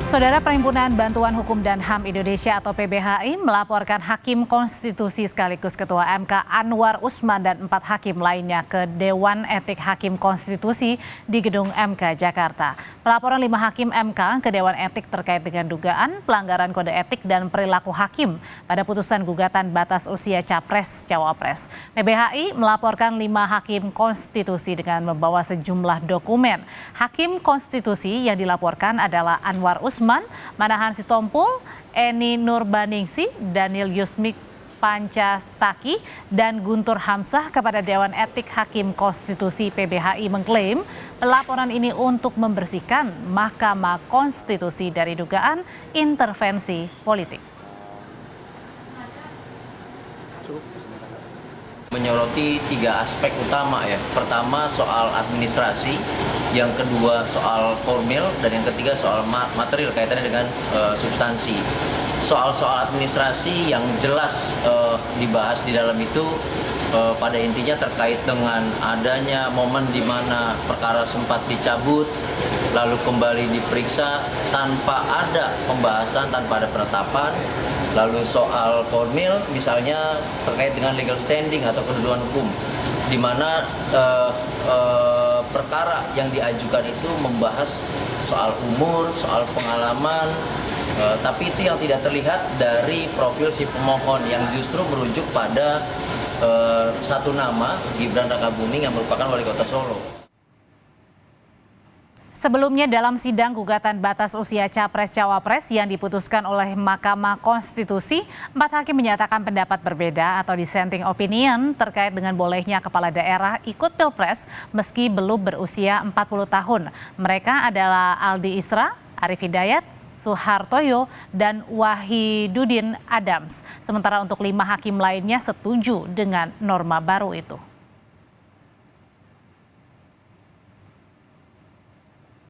Saudara, Perhimpunan Bantuan Hukum dan HAM Indonesia atau PBHI melaporkan Hakim Konstitusi sekaligus Ketua MK Anwar Usman dan 4 hakim lainnya ke Dewan Etik Hakim Konstitusi di Gedung MK Jakarta. Pelaporan 5 hakim MK ke Dewan Etik terkait dengan dugaan pelanggaran kode etik dan perilaku hakim pada putusan gugatan batas usia Capres-Cawapres. PBHI melaporkan 5 hakim konstitusi dengan membawa sejumlah dokumen. Hakim konstitusi yang dilaporkan adalah Anwar Usman, Manahan Sitompul, Eni Nurbaningsi, Daniel Yusmik Pancastaki, dan Guntur Hamzah kepada Dewan Etik Hakim Konstitusi. PBHI mengklaim pelaporan ini untuk membersihkan Mahkamah Konstitusi dari dugaan intervensi politik. Menyoroti 3 aspek utama ya. Pertama soal administrasi, yang kedua soal formil, dan yang ketiga soal material kaitannya dengan substansi. Soal-soal administrasi yang jelas dibahas di dalam itu pada intinya terkait dengan adanya momen di mana perkara sempat dicabut lalu kembali diperiksa tanpa ada pembahasan, tanpa ada penetapan. Lalu soal formil misalnya terkait dengan legal standing atau kedudukan hukum, di mana perkara yang diajukan itu membahas soal umur, soal pengalaman, tapi itu yang tidak terlihat dari profil si pemohon yang justru merujuk pada satu nama, Gibran Rakabuming, yang merupakan wali kota Solo. Sebelumnya dalam sidang gugatan batas usia Capres-Cawapres yang diputuskan oleh Mahkamah Konstitusi, 4 hakim menyatakan pendapat berbeda atau dissenting opinion terkait dengan bolehnya kepala daerah ikut Pilpres meski belum berusia 40 tahun. Mereka adalah Aldi Isra, Arif Hidayat, Suhartoyo, dan Wahidudin Adams. Sementara untuk 5 hakim lainnya setuju dengan norma baru itu.